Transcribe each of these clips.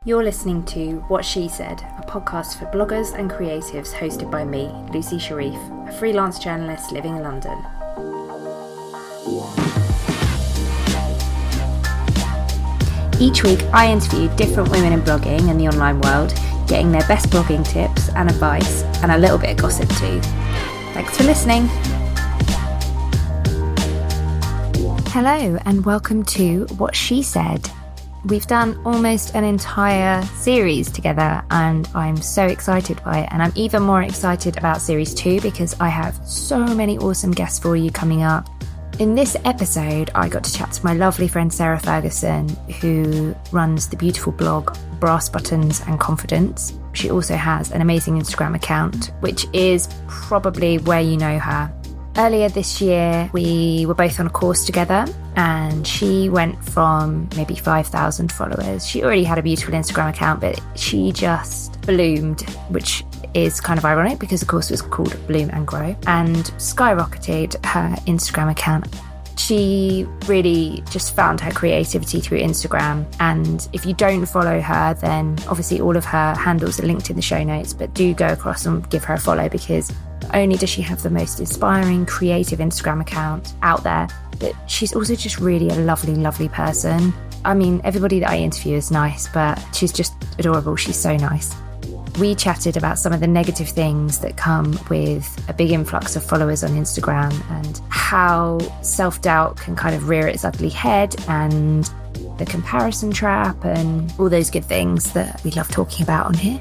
You're listening to What She Said, a podcast for bloggers and creatives hosted by me, Lucy Sharif, a freelance journalist living in London. Each week I interview different women in blogging and the online world, getting their best blogging tips and advice, and a little bit of gossip too. Thanks for listening. Hello and welcome to What She Said. We've done almost an entire series together and I'm so excited by it, and I'm even more excited about series 2 because I have so many awesome guests for you coming up. In this episode I got to chat to my lovely friend Sarah Ferguson, who runs the beautiful blog Brass Buttons and Confidence. She also has an amazing Instagram account, which is probably where you know her. Earlier this year, we were both on a course together and she went from maybe 5,000 followers. She already had a beautiful Instagram account, but she just bloomed, which is kind of ironic because the course was called Bloom and Grow, and skyrocketed her Instagram account. She really just found her creativity through Instagram, and if you don't follow her, then obviously all of her handles are linked in the show notes, but do go across and give her a follow because not only does she have the most inspiring, creative Instagram account out there, but she's also just really a lovely, lovely person. I mean, everybody that I interview is nice, but she's just adorable. She's so nice. We chatted about some of the negative things that come with a big influx of followers on Instagram and how self-doubt can kind of rear its ugly head, and the comparison trap and all those good things that we love talking about on here.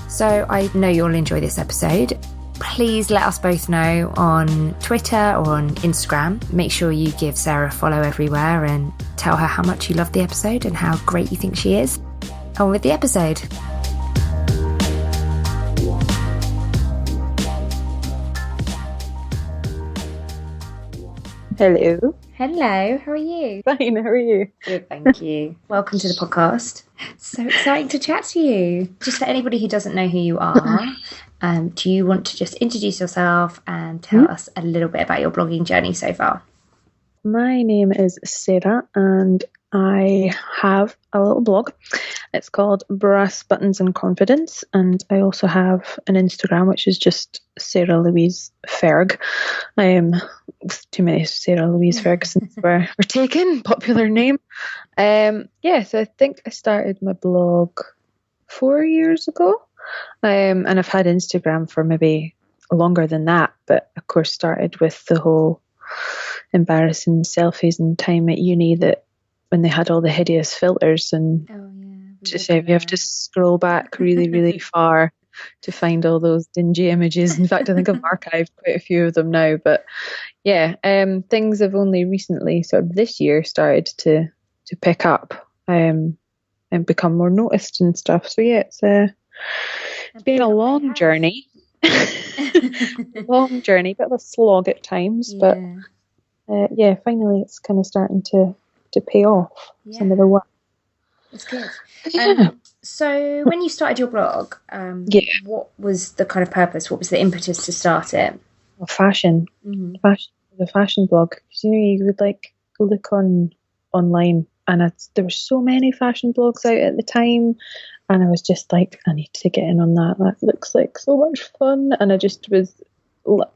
So I know you'll enjoy this episode. Please let us both know on Twitter or on Instagram. Make sure you give Sarah a follow everywhere and tell her how much you love the episode and how great you think she is. On with the episode. Hello. Hello, how are you? Fine, how are you? Good, thank you. Welcome to the podcast. So exciting to chat to you. Just for anybody who doesn't know who you are, do you want to just introduce yourself and tell us a little bit about your blogging journey so far? My name is Sarah and I have a little blog. It's called Brass Buttons and Confidence, and I also have an Instagram which is just Sarah Louise Ferg. Too many Sarah Louise Fergusons were taken, popular name. So I think I started my blog 4 years ago, and I've had Instagram for maybe longer than that, but of course started with the whole embarrassing selfies and time at uni, that when they had all the hideous filters, and you have to scroll back really, really far to find all those dingy images. In fact, I think I've archived quite a few of them now, but things have only recently, sort of this year, started to pick up and become more noticed and stuff. So it's been a long journey. Long journey, bit of a slog at times, but finally it's kind of starting to pay off some of the work. That's good. So when you started your blog, what was the kind of purpose? What was the impetus to start it? Well, fashion. Fashion, the fashion blog. You would look online, and there were so many fashion blogs out at the time, and I was just like, I need to get in on that. That looks like so much fun. And I just was,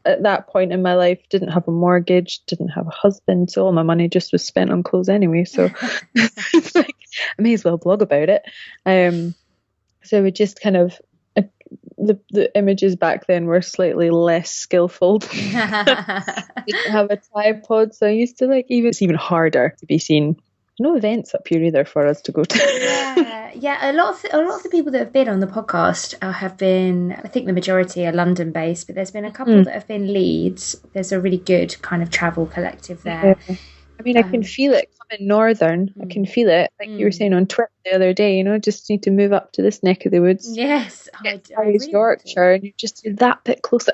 at that point in my life, didn't have a mortgage, didn't have a husband, so all my money just was spent on clothes anyway. So it's like, I may as well blog about it. So we just kind of, the images back then were slightly less skillful. Didn't have a tripod, so I used to it's even harder to be seen. No events up here either for us to go to. A lot of the people that have been on the podcast have been, I think the majority are London based, but there's been a couple that have been Leeds. There's a really good kind of travel collective there. I mean, I can feel it coming northern. I can feel it, like you were saying on Twitter the other day. Just need to move up to this neck of the woods. Yes, I really Yorkshire, and you're just that bit closer.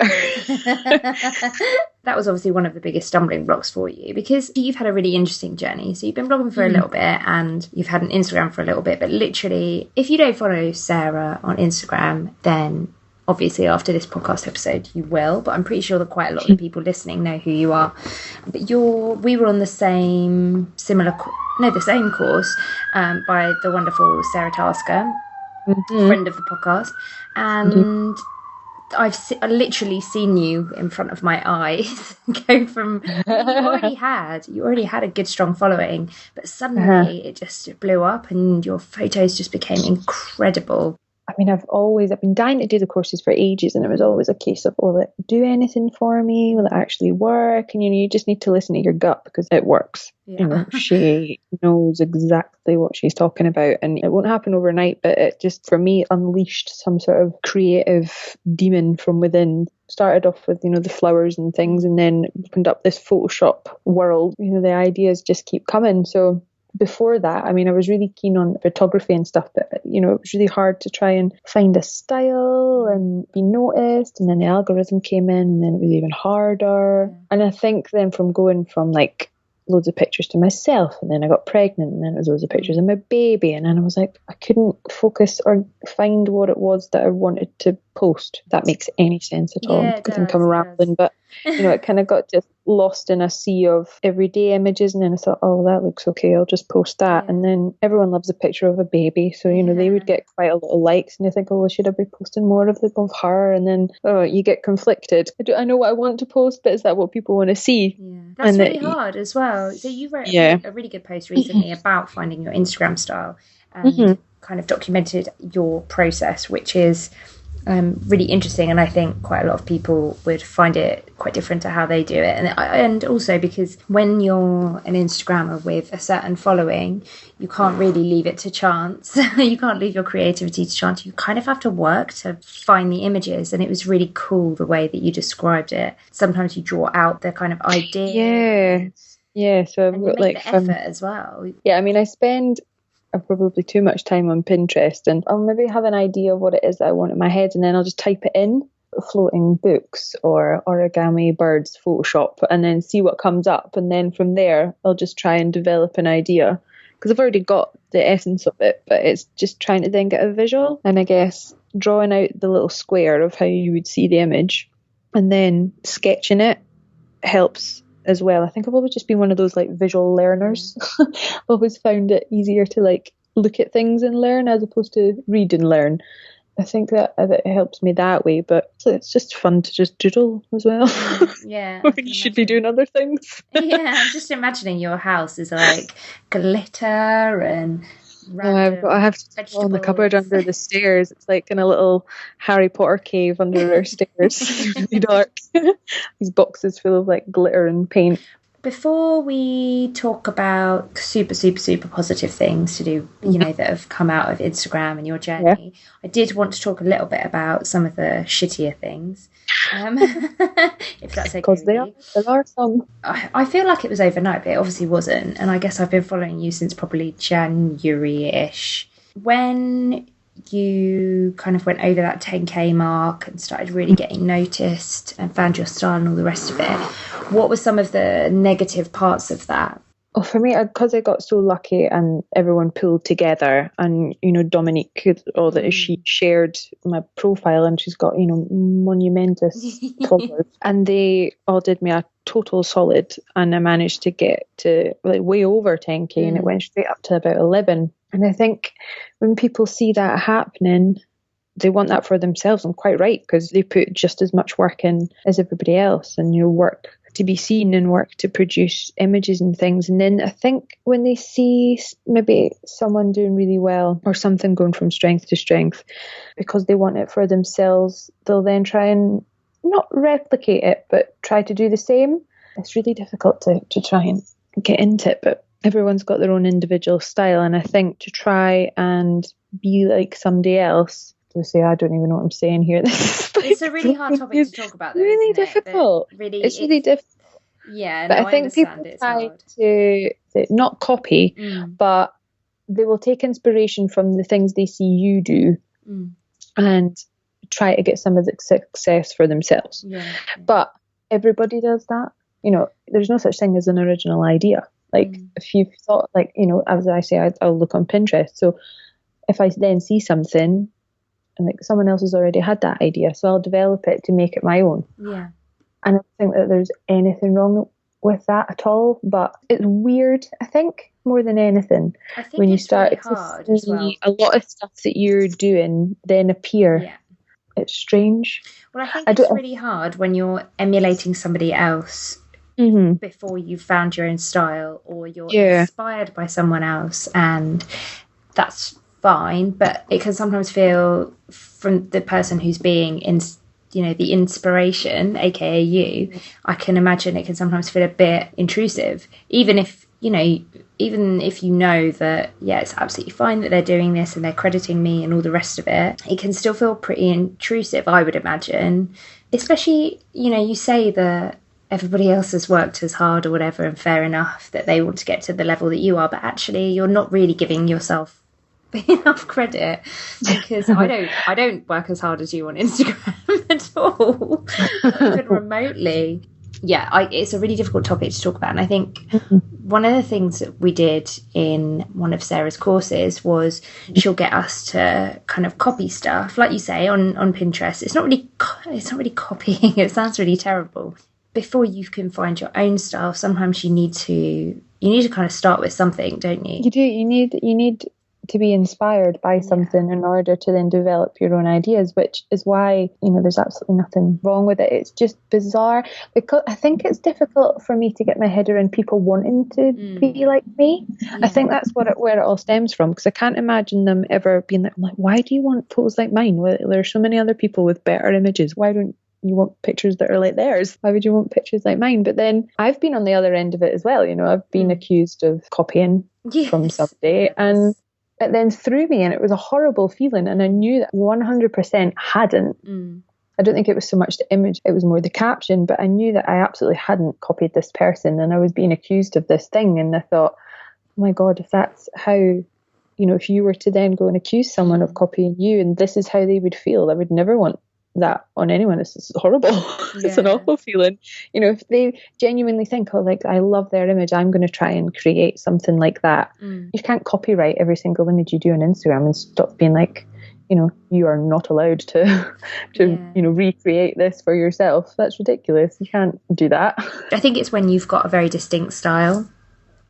That was obviously one of the biggest stumbling blocks for you, because you've had a really interesting journey. So you've been blogging for a little bit, and you've had an Instagram for a little bit. But literally, if you don't follow Sarah on Instagram, then obviously after this podcast episode you will, but I'm pretty sure that quite a lot of the people listening know who you are. But we were on the same course by the wonderful Sarah Tasker, friend of the podcast, and I've literally seen you in front of my eyes go from you already had a good strong following, but suddenly it just blew up and your photos just became incredible. I mean, I've been dying to do the courses for ages, and it was always a case of, will it do anything for me? Will it actually work? And, you just need to listen to your gut because it works. Yeah. She knows exactly what she's talking about, and it won't happen overnight, but it just, for me, unleashed some sort of creative demon from within. Started off with, the flowers and things, and then opened up this Photoshop world. The ideas just keep coming. So before that, I mean, I was really keen on photography and stuff, but, it was really hard to try and find a style and be noticed. And then the algorithm came in, and then it was even harder. And I think then from going from like loads of pictures to myself, and then I got pregnant, and then it was loads of pictures of my baby, and then I was like, I couldn't focus or find what it was that I wanted to post, if that makes any sense at all. I think I'm rambling, but it kind of got just lost in a sea of everyday images, and then I thought, oh, that looks okay, I'll just post that. And then everyone loves a picture of a baby, so they would get quite a lot of likes, and you think, oh, well, should I be posting more of her? And then you get conflicted. I know what I want to post, but is that what people want to see? That's really hard as well. So you wrote a really good post recently about finding your Instagram style and kind of documented your process, which is really interesting, and I think quite a lot of people would find it quite different to how they do it, and also because when you're an Instagrammer with a certain following, you can't really leave it to chance. You can't leave your creativity to chance. You kind of have to work to find the images, and it was really cool the way that you described it. Sometimes you draw out the kind of idea. So I've got like the effort as well. I mean, I spend probably too much time on Pinterest, and I'll maybe have an idea of what it is that I want in my head, and then I'll just type it in, floating books or origami birds Photoshop, and then see what comes up, and then from there I'll just try and develop an idea, because I've already got the essence of it, but it's just trying to then get a visual, and I guess drawing out the little square of how you would see the image and then sketching it helps as well. I think I've always just been one of those like visual learners. I've always found it easier to like look at things and learn as opposed to read and learn. I think that it helps me that way, but it's just fun to just doodle as well. When you should be doing other things. I'm just imagining your house is like glitter and I have to go on the cupboard under the stairs. It's like in a little Harry Potter cave under our stairs. It's really dark. These boxes full of like glitter and paint. Before we talk about super, super, super positive things to do, that have come out of Instagram and your journey, I did want to talk a little bit about some of the shittier things. If that's okay. Because there are some. I feel like it was overnight, but it obviously wasn't. And I guess I've been following you since probably January-ish. When you kind of went over that 10k mark and started really getting noticed and found your style and all the rest of it, what were some of the negative parts of that? Oh, for me, because I got so lucky and everyone pulled together, and Dominique, she shared my profile, and she's got monumentous followers, and they all did me a total solid, and I managed to get to like way over 10k, and it went straight up to about 11. And I think when people see that happening, they want that for themselves, and quite right, because they put just as much work in as everybody else, and work to be seen and work to produce images and things. And then I think when they see maybe someone doing really well or something going from strength to strength because they want it for themselves, they'll then try and not replicate it, but try to do the same. It's really difficult to try and get into it, but everyone's got their own individual style. And I think to try and be like somebody else, to say, I don't even know what I'm saying here. It's a really hard topic to talk about, though, really difficult. It's really difficult. Yeah, but I think people try to not copy, but they will take inspiration from the things they see you do and try to get some of the success for themselves. But everybody does that. There's no such thing as an original idea. Like if you've thought, like, as I say, I'll look on Pinterest. So if I then see something, and like someone else has already had that idea, so I'll develop it to make it my own. And I don't think that there's anything wrong with that at all, but it's weird, I think, more than anything. I think When you it's start really to hard as well. see a lot of stuff that you're doing then appear, Yeah. it's strange. Well, I think I it's don't. really hard when you're emulating somebody else Hmm. before you've found your own style, or you're Yeah. inspired by someone else, and that's fine, but it can sometimes feel from the person who's being the inspiration, aka you, I can imagine it can sometimes feel a bit intrusive, even if you know that, yeah, it's absolutely fine that they're doing this and they're crediting me and all the rest of it. It can still feel pretty intrusive, I would imagine, especially, you say that everybody else has worked as hard or whatever, and fair enough that they want to get to the level that you are, but actually you're not really giving yourself enough credit, because I don't work as hard as you on Instagram at all, even remotely. Yeah, it's a really difficult topic to talk about, and I think one of the things that we did in one of Sarah's courses was she'll get us to kind of copy stuff, like you say, on Pinterest. It's not really copying. It sounds really terrible. Before you can find your own style, sometimes you need to kind of start with something, don't you? You do. You need to be inspired by something in order to then develop your own ideas, which is why, there's absolutely nothing wrong with it. It's just bizarre, because I think it's difficult for me to get my head around people wanting to be like me. Yeah. I think that's where it all stems from, because I can't imagine them ever being like, why do you want photos like mine? Well, there are so many other people with better images. Why don't you want pictures that are like theirs? Why would you want pictures like mine? But then I've been on the other end of it as well. I've been accused of copying from somebody, and it then threw me, and it was a horrible feeling, and I knew that 100% hadn't. I don't think it was so much the image, it was more the caption, but I knew that I absolutely hadn't copied this person, and I was being accused of this thing, and I thought, oh my God, if that's how, if you were to then go and accuse someone of copying you, and this is how they would feel, I would never want that on anyone. It's horrible. It's an awful feeling. If they genuinely think, oh, like, I love their image, I'm going to try and create something like that. You can't copyright every single image you do on Instagram and stop being like, you are not allowed to recreate this for yourself. That's ridiculous. You can't do that. I think it's when you've got a very distinct style.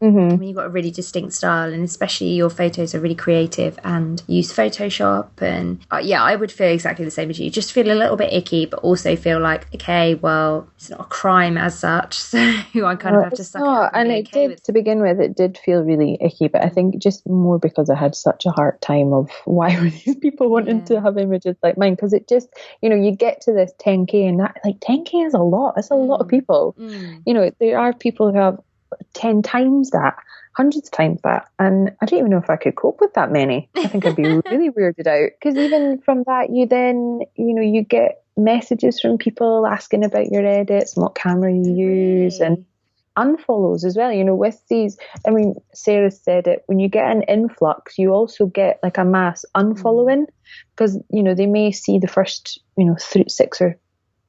Mm-hmm. When you've got a really distinct style, and especially your photos are really creative and use Photoshop, and I would feel exactly the same as you. Just feel a little bit icky, but also feel like, okay, well, it's not a crime as such, so I kind of have to suck it up. And it did, to begin with, it did feel really icky, but I think just more because I had such a hard time of why were these people wanting to have images like mine, because it just, you get to this 10k, and that, like, 10k is a lot. It's a lot of people. There are people who have 10 times that, hundreds of times that, and I don't even know if I could cope with that many. I think I'd be really weirded out, because even from that, you then, you get messages from people asking about your edits and what camera you use, and unfollows as well. With these, Sarah said it, when you get an influx, you also get like a mass unfollowing, because they may see the first 6 or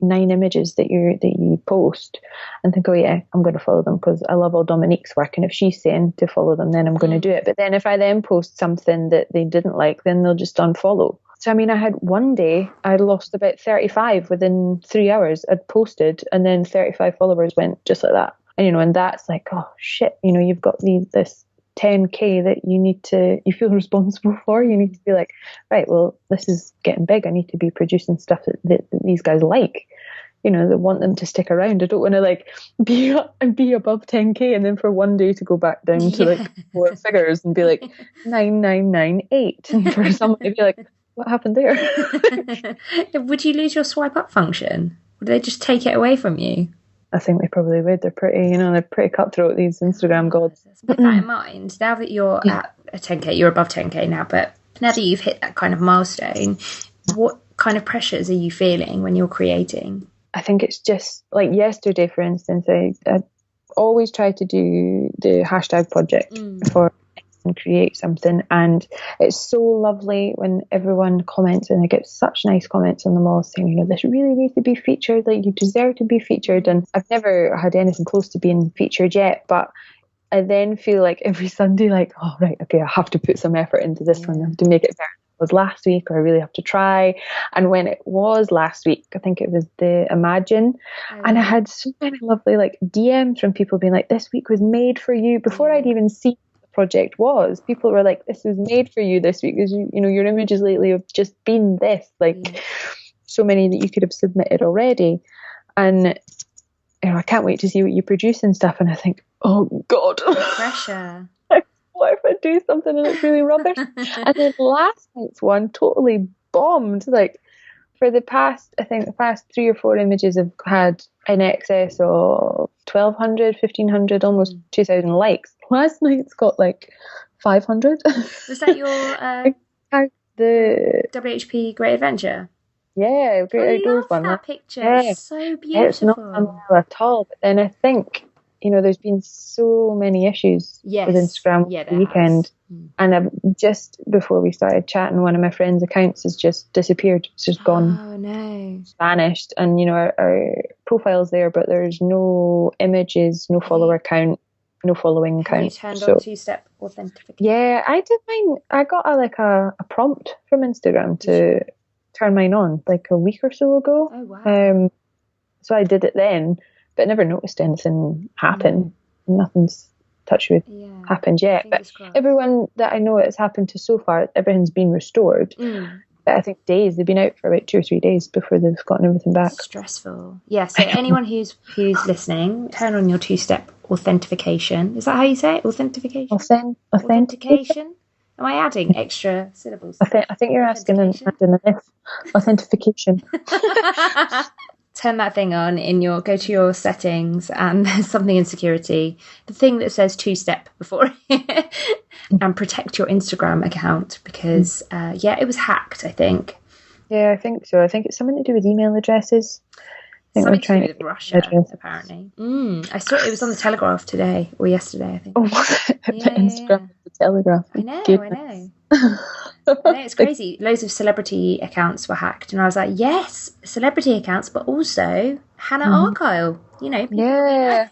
9 images that you post and think, oh yeah, I'm going to follow them because I love all Dominique's work, and if she's saying to follow them, then I'm going to do it. But then if I then post something that they didn't like, then they'll just unfollow. So I had one day I'd lost about 35 within 3 hours. I'd posted, and then 35 followers went just like that. And and that's like, oh shit, you've got this 10k that you feel responsible for. You need to be like, right, well, this is getting big. I need to be producing stuff that these guys like, that want them to stick around. I don't want to like be above 10k and then for one day to go back down to like 4 figures and be like 9998, and for someone to be like, what happened there? Would you lose your swipe up function? Would they just take it away from you? I think they probably would. They're pretty cutthroat, these Instagram gods. With that in mind, now that you're at a 10k, you're above 10k now, but now that you've hit that kind of milestone, what kind of pressures are you feeling when you're creating? I think it's just like yesterday, for instance, I always try to do the hashtag project for and create something, and it's so lovely when everyone comments, and I get such nice comments on them all saying, this really needs to be featured, like you deserve to be featured. And I've never had anything close to being featured yet, but I then feel like every Sunday, like, oh right, okay, I have to put some effort into this one, I have to make it better. was last week, or I really have to try. And when it was last week, I think it was the Imagine, and I had so many lovely like DMs from people being like, this week was made for you. Before I'd even seen what the project was, people were like, this was made for you this week, because you know, your images lately have just been this, like so many that you could have submitted already. And you know, I can't wait to see what you produce and stuff. And I think, oh God, pressure. What if I do something and it's really rubbish? And then last night's one totally bombed. Like, for the past 3 or 4 images have had in excess of 1,200, 1,500, almost 2,000 likes. Last night's got like 500. Was that your the WHP Great Adventure? Yeah, Great Outdoors one. That picture. Yeah. It's so beautiful. It's not unreal at all. But then I think, you know, there's been so many issues with Instagram the weekend. And I've, just before we started chatting, one of my friends' accounts has just disappeared. It's just gone. Oh, no. Vanished. And, you know, our profile's there, but there's no images, no follower count, no following count. You turned on 2-step authentication? Yeah, I did mine. I got a prompt from Instagram to turn mine on like a week or so ago. Oh, wow. So I did it then, but never noticed anything happen. Nothing's touched with happened yet. Fingers crossed. Everyone that I know it's happened to so far, everything's been restored. But I think they've been out for about 2 or 3 days before they've gotten everything back. Stressful. Yeah, so anyone who's listening, turn on your 2-step authentication. Is that how you say it? Authentication? Authentication? Am I adding extra syllables? I think you're asking an if. Authentication. Turn that thing on go to your settings, and there's something in security, the thing that says 2-step before it, and protect your Instagram account, because it was hacked, I think. Yeah, I think so. I think it's something to do with email addresses. Something to do with Russia, apparently. I saw it was on the Telegraph today or yesterday, I think. Oh, was it? Instagram, the Telegraph. I know. I know, it's crazy. Loads of celebrity accounts were hacked, and I was like, yes, celebrity accounts, but also Hannah Arkyle. You know, I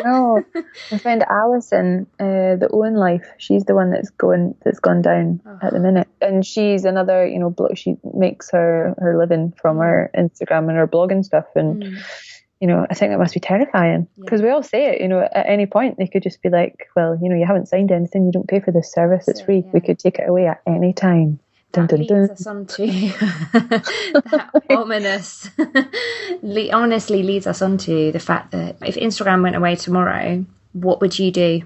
know. My friend Alison, the Owen Life, she's the one that's gone down at the minute, and she's another, you know, she makes her living from her Instagram and her blog and stuff, and you know, I think that must be terrifying, because we all say it, you know, at any point they could just be like, well, you know, you haven't signed anything, you don't pay for this service, it's free. We could take it away at any time. That leads us on to that honestly leads us on to the fact that if Instagram went away tomorrow, what would you do?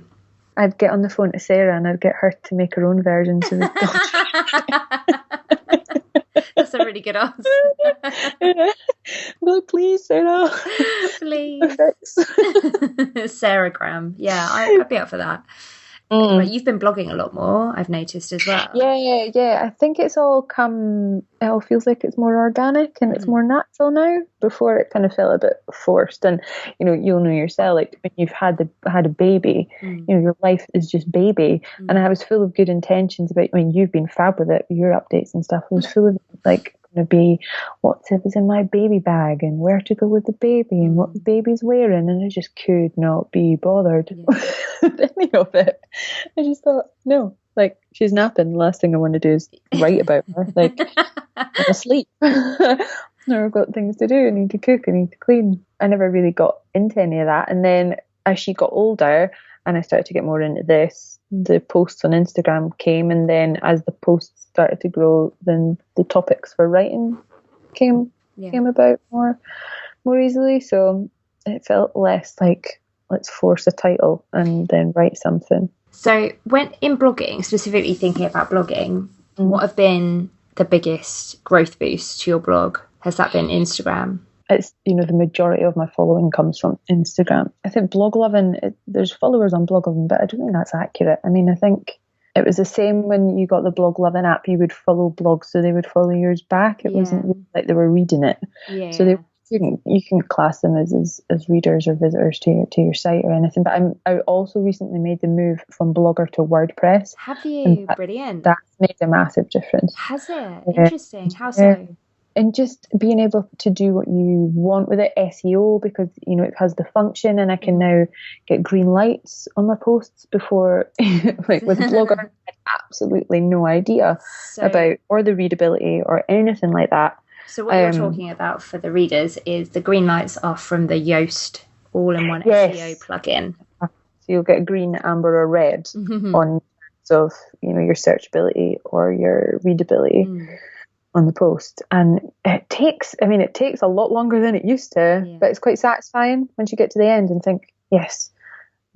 I'd get on the phone to Sarah and I'd get her to make her own versions of it. That's a really good answer. Well, please, Sarah. Please. Sarah Graham. Yeah, I'd be up for that. But you've been blogging a lot more, I've noticed as well. Yeah. I think it all feels like it's more organic and it's more natural now. Before it kind of felt a bit forced, and you know, you'll know yourself, like when you've had a baby, you know, your life is just baby. And I was full of good intentions about, I mean, you've been fab with it, your updates and stuff. I was full of like, going to be what's in my baby bag and where to go with the baby and what the baby's wearing, and I just could not be bothered with any of it. I just thought, no, like, she's napping, the last thing I want to do is write about her. Like, I'm asleep. No, I've got things to do, I need to cook, I need to clean. I never really got into any of that, and then as she got older and I started to get more into this, the posts on Instagram came, and then as the posts started to grow, then the topics for writing came about more easily. So it felt less like, let's force a title and then write something. So when in blogging, specifically thinking about blogging, what have been the biggest growth boost to your blog? Has that been Instagram? It's, you know, the majority of my following comes from Instagram. I think blog loving, there's followers on blog loving, but I don't think that's accurate. I mean, I think it was the same when you got the blog loving app, you would follow blogs so they would follow yours back. It wasn't really like they were reading it. So you can class them as readers or visitors to your site or anything. But I also recently made the move from Blogger to WordPress. Have you? Brilliant. That's made a massive difference. Has it? Interesting. How so? And just being able to do what you want with it, SEO, because, you know, it has the function, and I can now get green lights on my posts before, like with Blogger, absolutely no idea about, or the readability or anything like that. So what you're talking about for the readers is the green lights are from the Yoast all-in-one SEO plugin. So you'll get green, amber, or red on terms of, your searchability or your readability on the post. And it takes a lot longer than it used to, but it's quite satisfying once you get to the end and think, yes,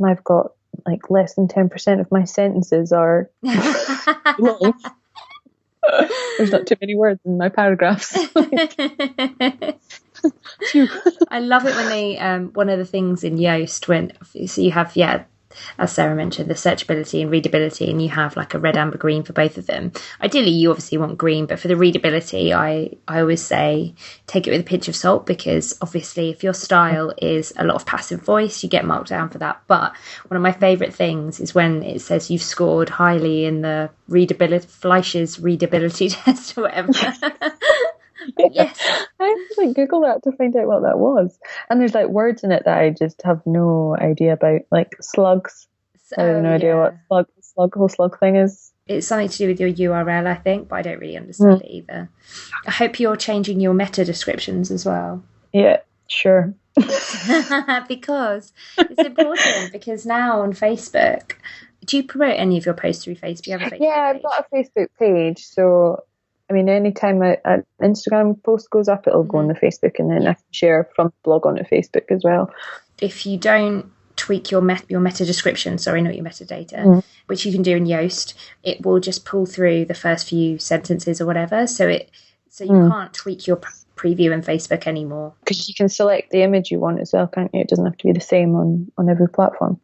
I've got like less than 10% of my sentences are long. There's not too many words in my paragraphs. I love it when they one of the things in Yoast, when so you have as Sarah mentioned, the searchability and readability, and you have like a red, amber, green for both of them. Ideally you obviously want green, but for the readability I always say take it with a pinch of salt, because obviously if your style is a lot of passive voice, you get marked down for that. But one of my favourite things is when it says you've scored highly in the Fleisch's readability test or whatever. Yes, I had to like Google that to find out what that was, and there's like words in it that I just have no idea about, like slugs. I have no idea what whole slug thing is. It's something to do with your URL, I think, but I don't really understand it either. I hope you're changing your meta descriptions as well. Yeah, sure. Because it's important, because now on Facebook, do you promote any of your posts through Facebook? Do you have a Facebook page? I've got a Facebook page, so anytime an Instagram post goes up, it'll go on the Facebook, and then I can share from the blog onto Facebook as well. If you don't tweak your meta description, not your metadata, which you can do in Yoast, it will just pull through the first few sentences or whatever. So you can't tweak your preview in Facebook anymore. Because you can select the image you want as well, can't you? It doesn't have to be the same on every platform.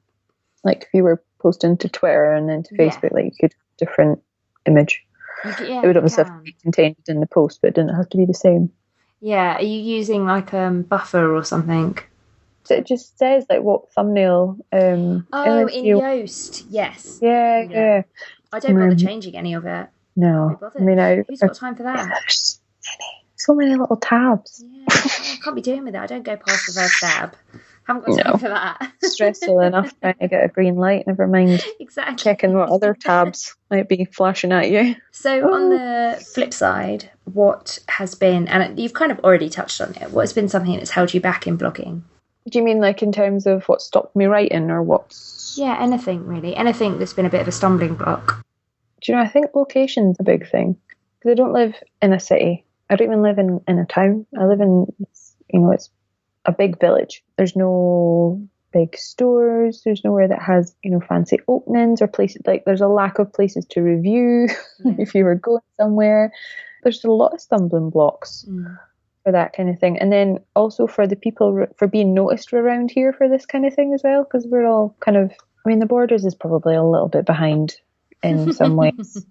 Like if you were posting to Twitter and then to Facebook, like you could have a different image. It would obviously have to be contained in the post, but it didn't have to be the same. Yeah, are you using like Buffer or something? So it just says like what thumbnail. In Yoast, yes. Yeah. I don't bother changing any of it. No, who's got time for that? There's so many little tabs. Yeah, I can't be doing with it. I don't go past the first tab. Haven't got time for that. Stressful enough trying to get a green light, never mind checking what other tabs might be flashing at you. So on the flip side, what has been, and you've kind of already touched on it, what has been something that's held you back in blogging? Do you mean like in terms of what stopped me writing, or what's... Yeah, anything really. Anything that's been a bit of a stumbling block. Do you know, I think location's a big thing. Because I don't live in a city. I don't even live in a town. I live in, it's a big village. There's no big stores. There's nowhere that has, fancy openings or places. Like there's a lack of places to review if you were going somewhere. There's a lot of stumbling blocks for that kind of thing. And then also for the people, for being noticed around here for this kind of thing as well, because we're all kind of, the Borders is probably a little bit behind in some ways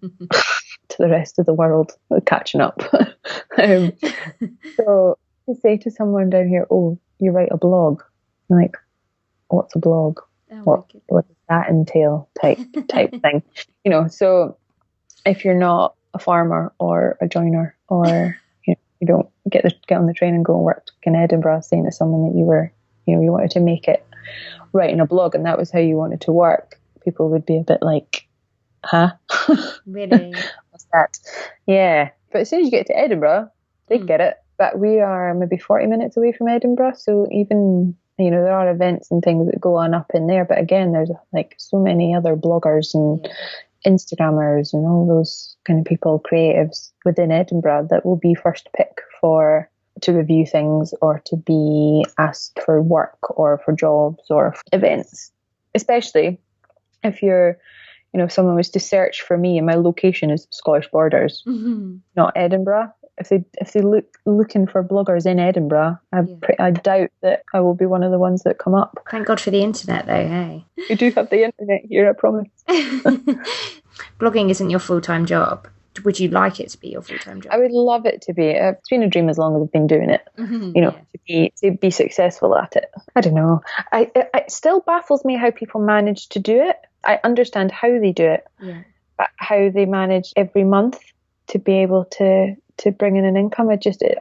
to the rest of the world, catching up. So to say to someone down here, oh, you write a blog, I'm like, what's a blog? What does that entail? Type thing. So if you're not a farmer or a joiner, or you don't get on the train and go and work in Edinburgh, saying to someone that you were, you wanted to make it writing a blog and that was how you wanted to work, people would be a bit like, huh? Really? What's that? Yeah. But as soon as you get to Edinburgh, they get it. But we are maybe 40 minutes away from Edinburgh, so even, there are events and things that go on up in there, but again, there's like so many other bloggers and Instagrammers and all those kind of people, creatives within Edinburgh, that will be first pick to review things or to be asked for work or for jobs or events. Especially if you're, if someone was to search for me and my location is Scottish Borders, not Edinburgh. If they looking for bloggers in Edinburgh, I doubt that I will be one of the ones that come up. Thank God for the internet, though. Hey, you do have the internet here, I promise. Blogging isn't your full-time job. Would you like it to be your full-time job? I would love it to be. It's been a dream as long as I've been doing it. To be successful at it. I don't know. It still baffles me how people manage to do it. I understand how they do it, but how they manage every month to be able to bring in an income.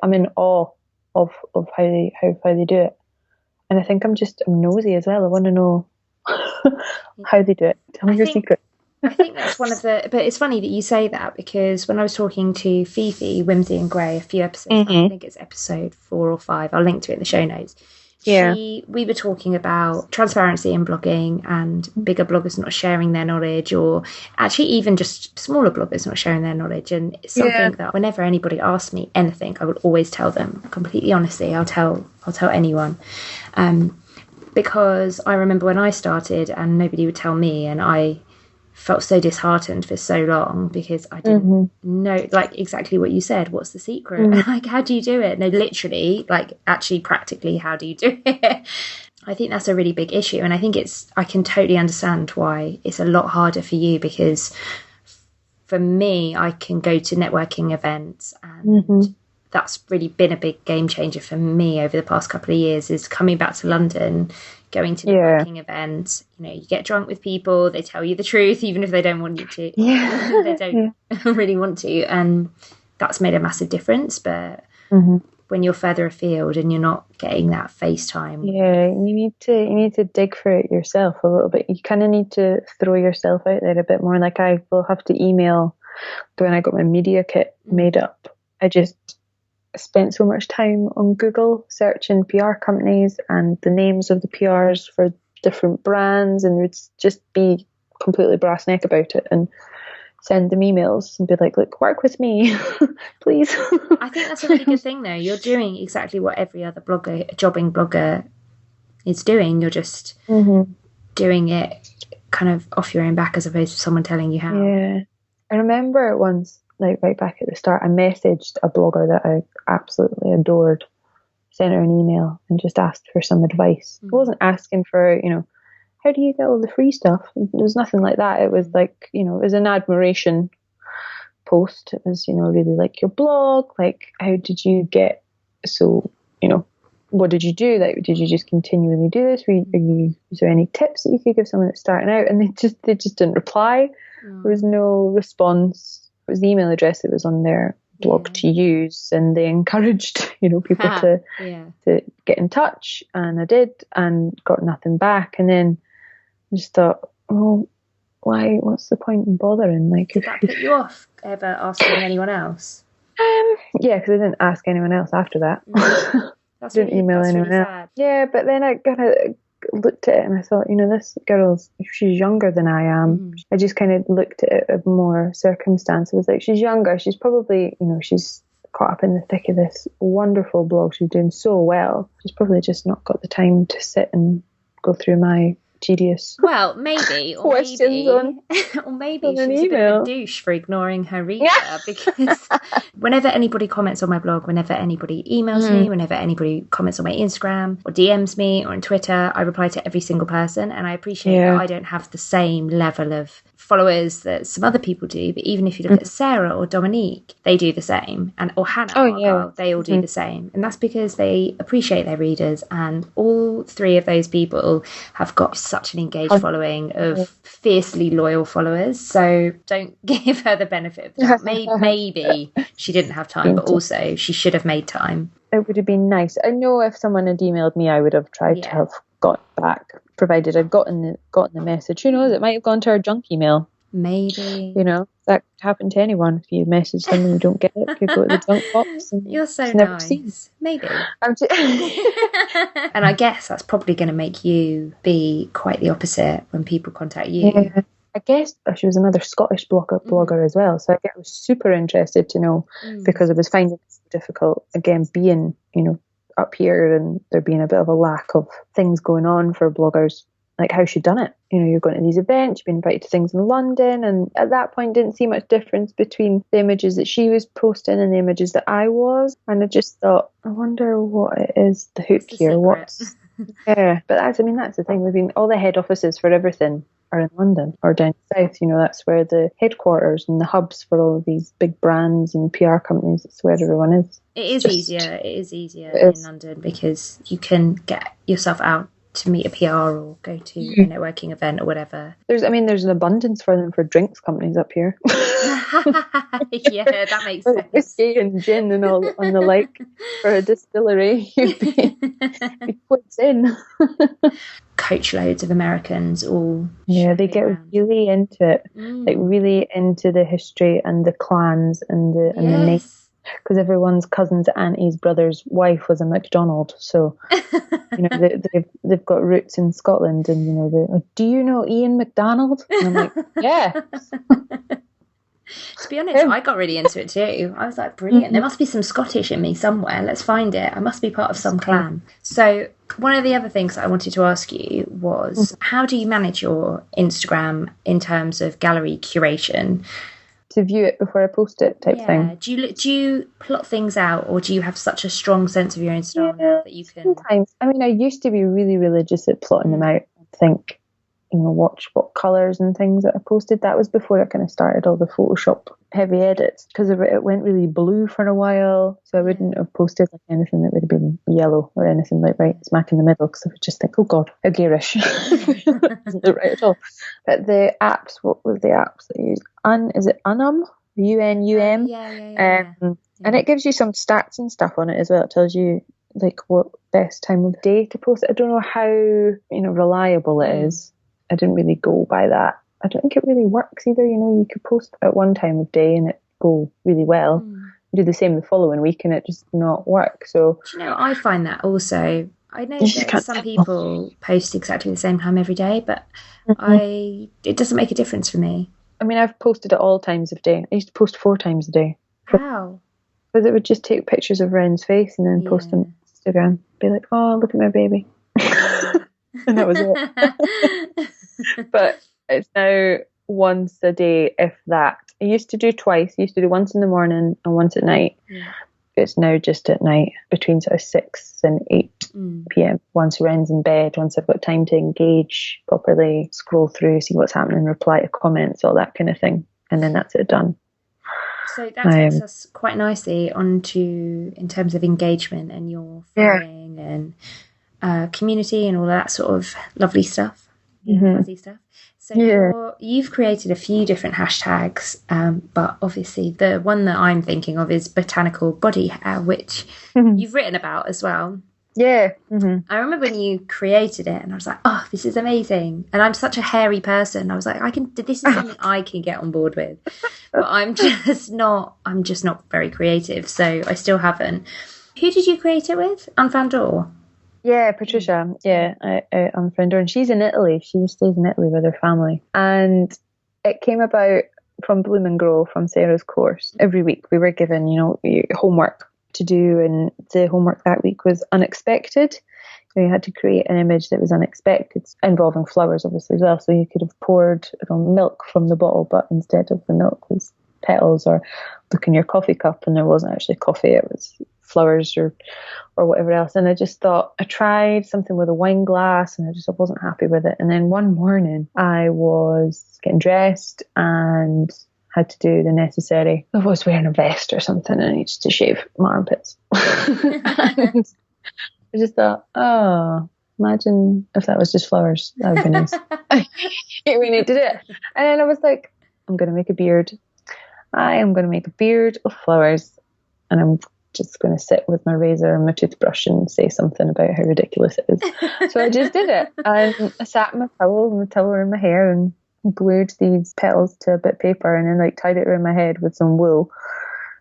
I'm in awe of how they do it, and I think I'm nosy as well. I want to know how they do it. Tell me your secret. I think that's one of the, but it's funny that you say that, because when I was talking to Fifi, Whimsy and Grey, a few episodes back, I think it's episode 4 or 5, I'll link to it in the show notes. Yeah. We were talking about transparency in blogging and bigger bloggers not sharing their knowledge, or actually even just smaller bloggers not sharing their knowledge. And it's something that whenever anybody asks me anything, I will always tell them completely honestly. I'll tell anyone. Because I remember when I started and nobody would tell me, and I felt so disheartened for so long because I didn't know, like, exactly what you said. What's the secret? Like, how do you do it? No, literally, like, actually, practically, how do you do it? I think that's a really big issue. And I think I can totally understand why it's a lot harder for you, because for me, I can go to networking events, and that's really been a big game changer for me over the past couple of years, is coming back to London, going to networking events. You know, you get drunk with people, they tell you the truth, even if they don't want you to. They don't really want to. And that's made a massive difference. But when you're further afield and you're not getting that face time. Yeah, you need to dig for it yourself a little bit. You kind of need to throw yourself out there a bit more. Like, I will have to email when I got my media kit made up. I just spent so much time on Google searching PR companies and the names of the PRs for different brands, and would just be completely brass neck about it and send them emails and be like, look, work with me, please. I think that's a really good thing, though. You're doing exactly what every other jobbing blogger is doing. You're just doing it kind of off your own back, as opposed to someone telling you how. Yeah. I remember once, like right back at the start, I messaged a blogger that I absolutely adored, sent her an email and just asked for some advice. I wasn't asking for, how do you get all the free stuff? It was nothing like that. It was like, it was an admiration post. It was, really like your blog, like, how did you get so, what did you do? Like, did you just continually do this? Was there any tips that you could give someone that's starting out? And they just didn't reply. There was no response. It was the email address that was on their blog to use, and they encouraged, people to get in touch, and I did, and got nothing back. And then I just thought, oh, why? What's the point in bothering? Like, did that put you off ever asking anyone else? Yeah, because I didn't ask anyone else after that. That's didn't email anyone else. Sad. Yeah, but then I kind of looked at it and I thought, this girl's, she's younger than I am. I just kind of looked at it with more circumstance. It was like, she's younger, she's probably, she's caught up in the thick of this wonderful blog, she's doing so well. She's probably just not got the time to sit and go through my tedious maybe questions or maybe she's a bit of a douche for ignoring her reader. Because whenever anybody comments on my blog, whenever anybody emails me, whenever anybody comments on my Instagram or DMs me or on Twitter, I reply to every single person. And I appreciate that I don't have the same level of followers that some other people do, but even if you look at Sarah or Dominique, they do the same, or Hannah, they all do the same. And that's because they appreciate their readers, and all three of those people have got such an engaged following of fiercely loyal followers. So don't give her the benefit of the doubt. Maybe she didn't have time, but also she should have made time. It would have been nice. I know if someone had emailed me, I would have tried to have got back, provided I'd gotten the message. Who knows, it might have gone to our junk email. Maybe. That could happen to anyone. If you message them and you don't get it, it could go to the junk box. And you're so nice. Maybe. And I guess that's probably going to make you be quite the opposite when people contact you. Yeah. I guess she was another Scottish blogger as well. So I was super interested to know, because I was finding it difficult, again, being, up here and there being a bit of a lack of things going on for bloggers, like how she'd done it. You're going to these events, you've been invited to things in London, and at that point didn't see much difference between the images that she was posting and the images that I was. And I just thought, I wonder what it is, the hook here. But that's the thing. All the head offices for everything are in London or down south. That's where the headquarters and the hubs for all of these big brands and PR companies. It's where everyone is. It is easier in London because you can get yourself out to meet a PR or go to a networking event or whatever. There's an abundance for them for drinks companies up here. Yeah, that makes sense. Whiskey and gin and all on the like for a distillery. You'd be puts in. Coach loads of Americans all. Yeah, they get around. really into it, like really into the history and the clans and the names. Because everyone's cousin's auntie's brother's wife was a MacDonald, so they've got roots in Scotland, and do you know Ian MacDonald? And I'm like, yeah. To be honest, I got really into it too. I was like, brilliant. There must be some Scottish in me somewhere. Let's find it. I must be part of some clan. So one of the other things that I wanted to ask you was, how do you manage your Instagram in terms of gallery curation? To view it before I post it type thing. Do you plot things out, or do you have such a strong sense of your own style now that you can... Sometimes. I mean, I used to be really religious at plotting them out. I think, watch what colours and things that I posted. That was before I kind of started all the Photoshop heavy edits, because it went really blue for a while, so I wouldn't have posted like anything that would have been yellow or anything like right smack in the middle, because I would just think, oh god, how garish. Isn't it right at all? But the apps, what was the apps that I used? Is it Unum? UNUM? Yeah. And it gives you some stats and stuff on it as well. It tells you like what best time of day to post it. I don't know how reliable it is. I didn't really go by that. I don't think it really works either. You could post at one time of day and it go really well. Do the same the following week and it just not work. So I find that also. I know that some people post exactly the same time every day, but it doesn't make a difference for me. I mean, I've posted at all times of day. I used to post 4 times a day. Wow. Because it would just take pictures of Ren's face and then post them on Instagram. Be like, oh, look at my baby. And that was it. But it's now once a day, if that. I used to do twice. I used to do once in the morning and once at night. It's now just at night between sort of 6 and 8 p.m. Once Ren's in bed, once I've got time to engage properly, scroll through, see what's happening, reply to comments, all that kind of thing. And then that's it done. So that takes us quite nicely onto, in terms of engagement and your following and community and all that sort of lovely stuff, fuzzy stuff. So you've created a few different hashtags, but obviously the one that I'm thinking of is botanical body hair, which you've written about as well. Yeah. I remember when you created it and I was like, oh, this is amazing. And I'm such a hairy person. I was like, this is something I can get on board with. But I'm just not very creative. So I still haven't. Who did you create it with? Unfound Door? Yeah, Patricia. Yeah, I unfriended her, and she's in Italy. She stays in Italy with her family, and it came about from Bloom and Grow, from Sarah's course. Every week we were given, homework to do, and the homework that week was unexpected. So you had to create an image that was unexpected, involving flowers, obviously as well. So you could have poured milk from the bottle, but instead of the milk was petals, or look in your coffee cup and there wasn't actually coffee, it was flowers or whatever else. And I just thought, I tried something with a wine glass and I wasn't happy with it. And then one morning I was getting dressed and had to do the necessary. I was wearing a vest or something and I needed to shave my armpits. And I just thought, oh, imagine if that was just flowers. That would be nice. We need to do it. And then I was like, I'm going to make a beard. I am going to make a beard of flowers, and I'm just going to sit with my razor and my toothbrush and say something about how ridiculous it is. So I just did it. And I sat in my towel around my hair and glued these petals to a bit of paper and then tied it around my head with some wool.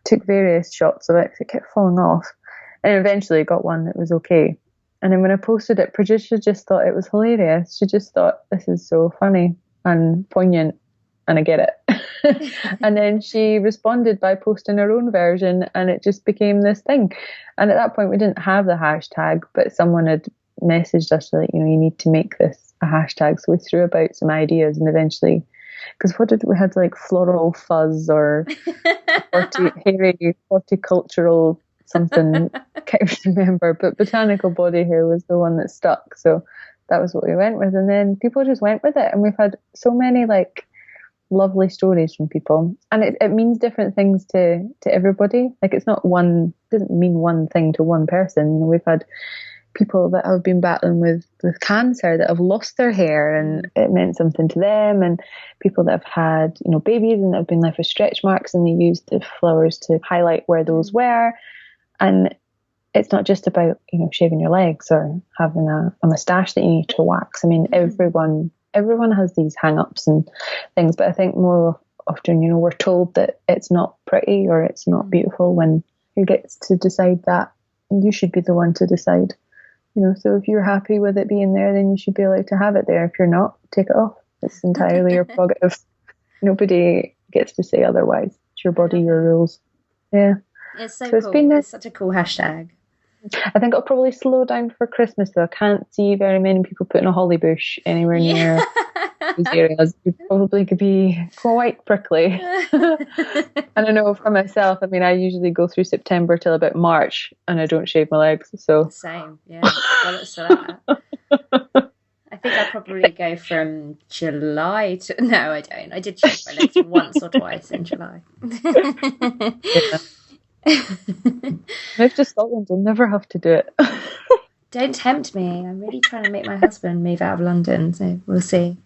Took various shots of it because it kept falling off. And eventually got one that was okay. And then when I posted it, Patricia just thought it was hilarious. She just thought, this is so funny and poignant, and I get it. And then she responded by posting her own version, and it just became this thing. And at that point we didn't have the hashtag, but someone had messaged us like, you need to make this a hashtag. So we threw about some ideas, and eventually, because we had like floral fuzz or hairy horticultural something, can't remember, but botanical body hair was the one that stuck. So that was what we went with, and then people just went with it, and we've had so many lovely stories from people, and it means different things to everybody. Like, it's not doesn't mean one thing to one person. We've had people that have been battling with cancer that have lost their hair and it meant something to them, and people that have had, babies and that have been left with stretch marks and they used the flowers to highlight where those were. And it's not just about, shaving your legs or having a moustache that you need to wax. I mean, everyone has these hang-ups and things, but I think more often, we're told that it's not pretty or it's not beautiful, when who gets to decide that? You should be the one to decide. So if you're happy with it being there, then you should be allowed to have it there. If you're not, take it off. It's entirely your prerogative. Nobody gets to say otherwise. It's your body, your rules. Yeah. It's so cool. It's such a cool hashtag. I think it'll probably slow down for Christmas, though. I can't see very many people putting a holly bush anywhere near these areas. It probably could be quite prickly. And I know for myself, I mean, I usually go through September till about March and I don't shave my legs. So same, yeah. Well, it's that. I think I'll probably go from July to... No, I don't. I did shave my legs once or twice in July. Yeah. Move to Scotland, you'll never have to do it. Don't tempt me. I'm really trying to make my husband move out of London, so we'll see.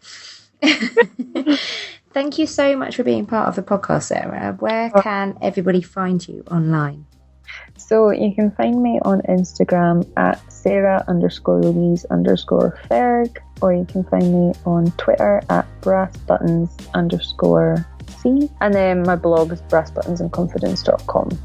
Thank you so much for being part of the podcast, Sarah. Where can everybody find you online? So you can find me on Instagram at Sarah_Louise_Ferg, or you can find me on Twitter at brassbuttons_C. And then my blog is brassbuttonsandconfidence.com.